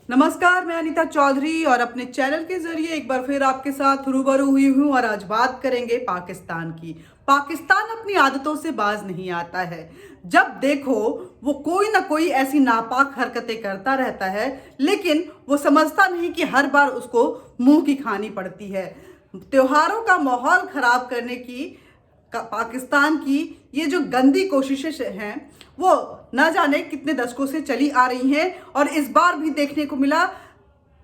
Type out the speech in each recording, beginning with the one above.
नमस्कार, मैं अनीता चौधरी और अपने चैनल के जरिए एक बार फिर आपके साथ रूबरू हुई हूँ और आज बात करेंगे पाकिस्तान की। पाकिस्तान अपनी आदतों से बाज नहीं आता है। जब देखो वो कोई ना कोई ऐसी नापाक हरकतें करता रहता है, लेकिन वो समझता नहीं कि हर बार उसको मुंह की खानी पड़ती है। त्योहारों का माहौल खराब करने की पाकिस्तान की ये जो गंदी कोशिशें हैं वो न जाने कितने दशकों से चली आ रही हैं और इस बार भी देखने को मिला।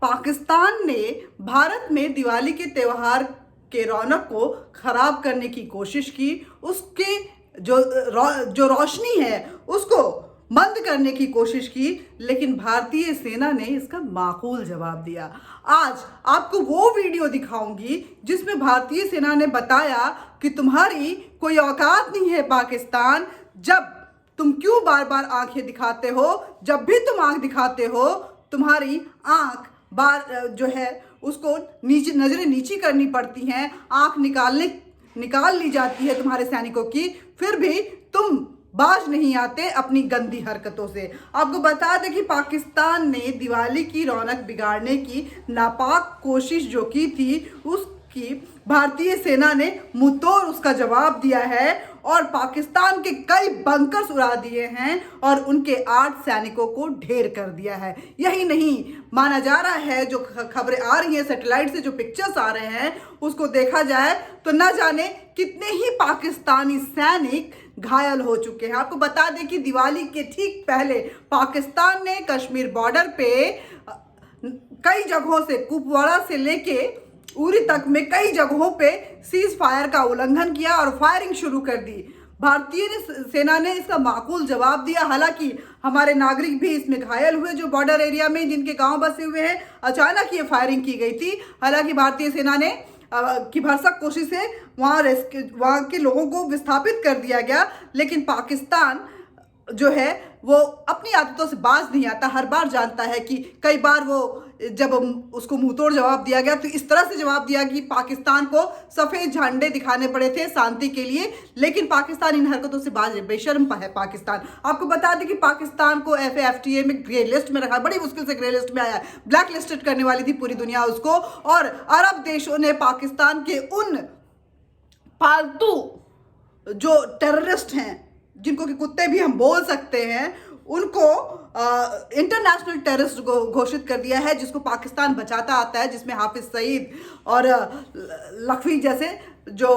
पाकिस्तान ने भारत में दिवाली के त्यौहार के रौनक को खराब करने की कोशिश की, उसके जो रोशनी है उसको बंद करने की कोशिश की, लेकिन भारतीय सेना ने इसका माकूल जवाब दिया। आज आपको वो वीडियो दिखाऊंगी जिसमें भारतीय सेना ने बताया कि तुम्हारी कोई औकात नहीं है पाकिस्तान, जब तुम क्यों बार बार आंखें दिखाते हो। जब भी तुम आंख दिखाते हो तुम्हारी आंख बार जो है उसको नीचे, नजरें नीची करनी पड़ती हैं, आंख निकाल ली जाती है तुम्हारे सैनिकों की, फिर भी तुम बाज नहीं आते अपनी गंदी हरकतों से। आपको बता दें कि पाकिस्तान ने दिवाली की रौनक बिगाड़ने की नापाक कोशिश जो की थी उसकी भारतीय सेना ने मुंहतोड़ उसका जवाब दिया है और पाकिस्तान के कई बंकर्स उड़ा दिए हैं और उनके 8 सैनिकों को ढेर कर दिया है। यही नहीं, माना जा रहा है, जो खबरें आ रही हैं सैटेलाइट से, जो पिक्चर्स आ रहे हैं उसको देखा जाए तो न जाने कितने ही पाकिस्तानी सैनिक घायल हो चुके हैं। आपको बता दें कि दिवाली के ठीक पहले पाकिस्तान ने कश्मीर बॉर्डर पे कई जगहों से, कुपवाड़ा से लेके उरी तक में कई जगहों पे सीज फायर का उल्लंघन किया और फायरिंग शुरू कर दी। भारतीय सेना ने इसका माकूल जवाब दिया। हालांकि हमारे नागरिक भी इसमें घायल हुए जो बॉर्डर एरिया में जिनके गांव बसे हुए हैं। अचानक ये फायरिंग की गई थी। हालांकि भारतीय सेना ने की भरसक कोशिश से वहाँ के लोगों को विस्थापित कर दिया गया, लेकिन पाकिस्तान जो है वो अपनी आदतों से बाज नहीं आता। हर बार जानता है कि कई बार वो जब उसको मुंहतोड़ जवाब दिया गया तो इस तरह से जवाब दिया कि पाकिस्तान को सफ़ेद झंडे दिखाने पड़े थे शांति के लिए, लेकिन पाकिस्तान इन हरकतों से बाज है। बेशर्म है पाकिस्तान। आपको बता दें कि पाकिस्तान को FATF में ग्रे लिस्ट में रखा, बड़ी मुश्किल से ग्रे लिस्ट में आया। ब्लैक लिस्टेड करने वाली थी पूरी दुनिया उसको, और अरब देशों ने पाकिस्तान के उन फालतू जो टेररिस्ट हैं, जिनको कि कुत्ते भी हम बोल सकते हैं, उनको इंटरनेशनल टेररिस्ट घोषित कर दिया है, जिसको पाकिस्तान बचाता आता है, जिसमें हाफिज सईद और लखवी जैसे जो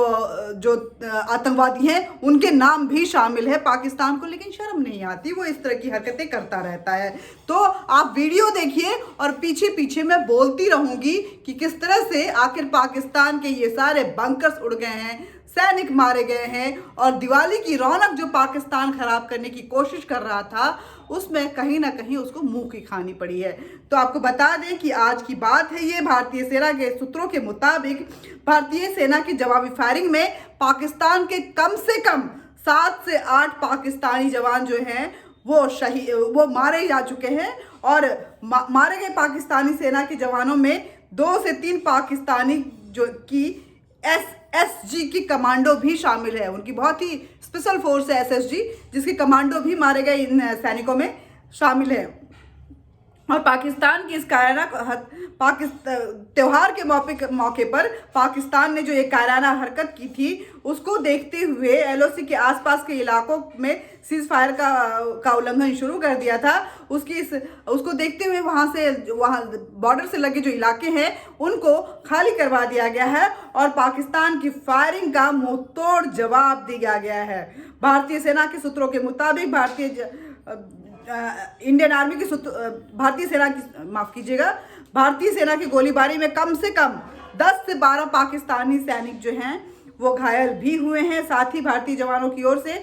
आतंकवादी हैं उनके नाम भी शामिल है। पाकिस्तान को लेकिन शर्म नहीं आती, वो इस तरह की हरकतें करता रहता है। तो आप वीडियो देखिए और पीछे पीछे मैं बोलती रहूंगी कि किस तरह से आखिर पाकिस्तान के ये सारे बंकर्स उड़ गए हैं, सैनिक मारे गए हैं और दिवाली की रौनक जो पाकिस्तान खराब करने की कोशिश कर रहा था उसमें कहीं ना कहीं उसको मुंह की खानी पड़ी है। तो आपको बता दें कि आज की बात है ये, भारतीय सेना के सूत्रों के मुताबिक भारतीय सेना की जवाबी फायरिंग में पाकिस्तान के कम से कम 7 से 8 पाकिस्तानी जवान जो हैं वो मारे जा चुके हैं और मारे गए पाकिस्तानी सेना के जवानों में 2 से 3 पाकिस्तानी जो की SSG की कमांडो भी शामिल है। उनकी बहुत ही स्पेशल फोर्स है SSG, जिसके कमांडो भी मारे गए इन सैनिकों में शामिल है। और पाकिस्तान की इस कायराना त्योहार के मौके पर पाकिस्तान ने जो ये कायराना हरकत की थी उसको देखते हुए LOC के आसपास के इलाकों में सीज फायर का उल्लंघन शुरू कर दिया था। उसको देखते हुए वहाँ बॉर्डर से लगे जो इलाके हैं उनको खाली करवा दिया गया है और पाकिस्तान की फायरिंग का मुंहतोड़ जवाब दिया गया है। भारतीय सेना के सूत्रों के मुताबिक इंडियन आर्मी की भारतीय सेना की गोलीबारी में कम से कम 10 से 12 पाकिस्तानी सैनिक जो हैं वो घायल भी हुए हैं। साथ ही भारतीय जवानों की ओर से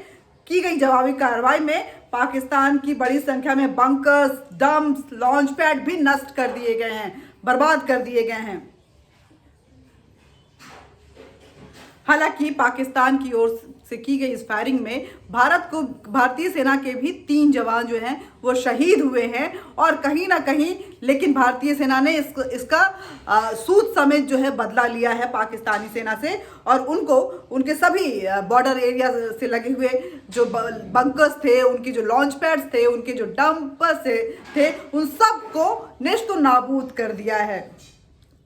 की गई जवाबी कार्रवाई में पाकिस्तान की बड़ी संख्या में बंकर्स, डम्प्स, लॉन्च पैड भी नष्ट कर दिए गए हैं, बर्बाद कर दिए गए हैं। हालांकि पाकिस्तान की ओर से की गई इस फायरिंग में भारतीय सेना के भी 3 जवान जो हैं वो शहीद हुए हैं। और कहीं ना कहीं लेकिन भारतीय सेना ने इसका सूद समेत जो है बदला लिया है पाकिस्तानी सेना से, और उनको उनके सभी बॉर्डर एरिया से लगे हुए जो बंकर्स थे, उनकी जो लॉन्च पैड्स थे, उनके जो डंपर्स थे, उन सब को नेस्त नाबूद कर दिया है।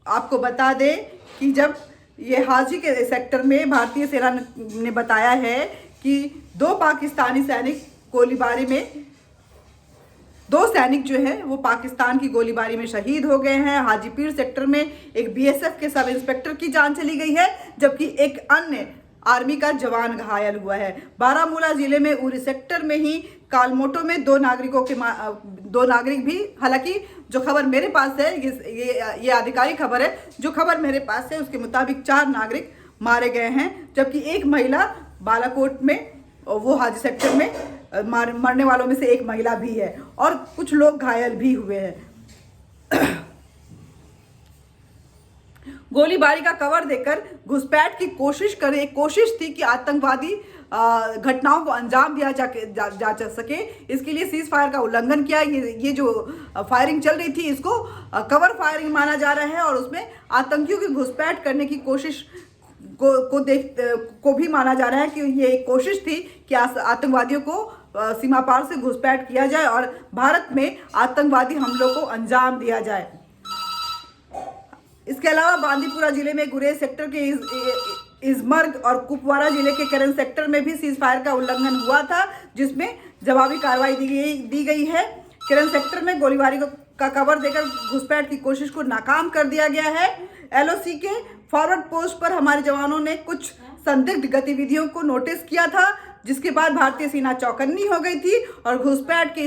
आपको बता दें कि जब ये हाजी के सेक्टर में भारतीय सेना ने बताया है कि 2 पाकिस्तानी सैनिक गोलीबारी में 2 सैनिक जो है वो पाकिस्तान की गोलीबारी में शहीद हो गए हैं। हाजीपीर सेक्टर में एक बीएसएफ के सब इंस्पेक्टर की जान चली गई है, जबकि एक अन्य आर्मी का जवान घायल हुआ है। बारामूला जिले में उरी सेक्टर में ही कालमोटो में 2 नागरिक भी, हालांकि जो खबर मेरे पास है ये आधिकारिक खबर है, जो खबर मेरे पास है उसके मुताबिक 4 नागरिक मारे गए हैं, जबकि एक महिला बालाकोट में, वो हाजी सेक्टर में मरने वालों में से एक महिला भी है, और कुछ लोग घायल भी हुए हैं। गोलीबारी का कवर देकर घुसपैठ की कोशिश थी कि आतंकवादी घटनाओं को अंजाम दिया जा सके। इसके लिए सीज फायर का उल्लंघन किया। ये जो फायरिंग चल रही थी इसको कवर फायरिंग माना जा रहा है, और उसमें आतंकियों की घुसपैठ करने की कोशिश को भी माना जा रहा है कि ये एक कोशिश थी कि आतंकवादियों को सीमा पार से घुसपैठ किया जाए और भारत में आतंकवादी हमलों को अंजाम दिया जाए। इसके अलावा बांदीपुरा जिले में गुरेज सेक्टर के इजमर्ग और कुपवारा जिले के करन सेक्टर में भी सीज फायर का उल्लंघन हुआ था, जिसमें जवाबी कार्रवाई दी गई है। करन सेक्टर में गोलीबारी का कवर देकर घुसपैठ की कोशिश को नाकाम कर दिया गया है। एलओसी के फॉरवर्ड पोस्ट पर हमारे जवानों ने कुछ संदिग्ध गतिविधियों को नोटिस किया था, जिसके बाद भारतीय सेना चौकन्नी हो गई थी और घुसपैठ के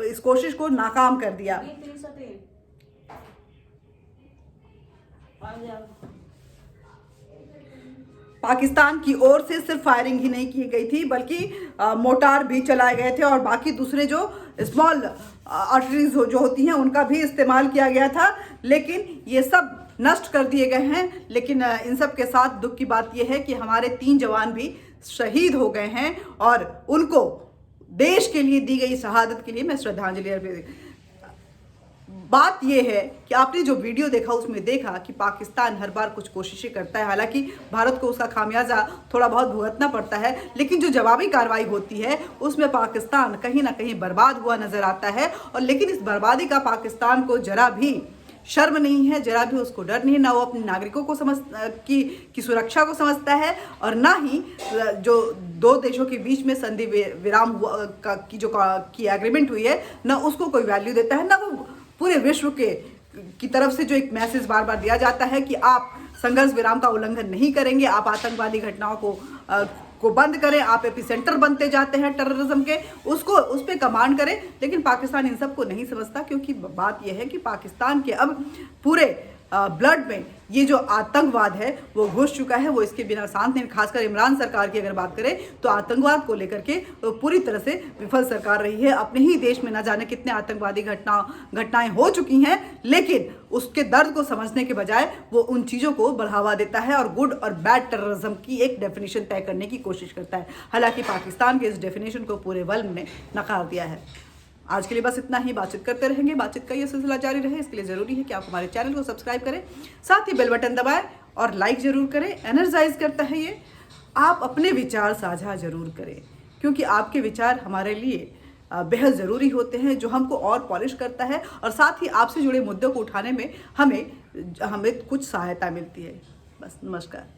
इस कोशिश को नाकाम कर दिया। पाकिस्तान की ओर से सिर्फ फायरिंग ही नहीं की गई थी, बल्कि मोटार भी चलाए गए थे और बाकी दूसरे जो स्मॉल आर्टरीज जो होती हैं उनका भी इस्तेमाल किया गया था, लेकिन ये सब नष्ट कर दिए गए हैं। लेकिन इन सब के साथ दुख की बात यह है कि हमारे 3 जवान भी शहीद हो गए हैं, और उनको देश के लिए दी गई शहादत के लिए मैं श्रद्धांजलि अर्पित। बात यह है कि आपने जो वीडियो देखा उसमें देखा कि पाकिस्तान हर बार कुछ कोशिशें करता है, हालांकि भारत को उसका खामियाजा थोड़ा बहुत भुगतना पड़ता है, लेकिन जो जवाबी कार्रवाई होती है उसमें पाकिस्तान कहीं ना कहीं बर्बाद हुआ नजर आता है। और लेकिन इस बर्बादी का पाकिस्तान को जरा भी शर्म नहीं है, जरा भी उसको डर नहीं है, ना वो अपने नागरिकों को की सुरक्षा को समझता है, और ना ही जो 2 देशों के बीच में संधि विराम की एग्रीमेंट हुई है, ना उसको कोई वैल्यू देता है, ना वो पूरे विश्व की तरफ से जो एक मैसेज बार बार दिया जाता है कि आप संघर्ष विराम का उल्लंघन नहीं करेंगे, आप आतंकवादी घटनाओं को बंद करें, आप एपिसेंटर बनते जाते हैं टेररिज्म के, उस पर कमांड करें। लेकिन पाकिस्तान इन सब को नहीं समझता, क्योंकि बात यह है कि पाकिस्तान के अब पूरे ब्लड में ये जो आतंकवाद है वो घुस चुका है, वो इसके बिना शांत नहीं। खासकर इमरान सरकार की अगर बात करें तो आतंकवाद को लेकर के पूरी तरह से विफल सरकार रही है। अपने ही देश में न जाने कितने आतंकवादी घटनाएं हो चुकी हैं, लेकिन उसके दर्द को समझने के बजाय वो उन चीज़ों को बढ़ावा देता है और गुड और बैड टेररिज्म की एक डेफिनेशन तय करने की कोशिश करता है। हालांकि पाकिस्तान के इस डेफिनेशन को पूरे वर्ल्ड ने नकार दिया है। आज के लिए बस इतना ही। बातचीत करते रहेंगे, बातचीत का ये सिलसिला जारी रहे, इसके लिए ज़रूरी है कि आप हमारे चैनल को सब्सक्राइब करें, साथ ही बेल बटन दबाएं और लाइक ज़रूर करें। एनर्जाइज करता है ये। आप अपने विचार साझा ज़रूर करें, क्योंकि आपके विचार हमारे लिए बेहद ज़रूरी होते हैं, जो हमको और पॉलिश करता है, और साथ ही आपसे जुड़े मुद्दों को उठाने में हमें कुछ सहायता मिलती है। बस, नमस्कार।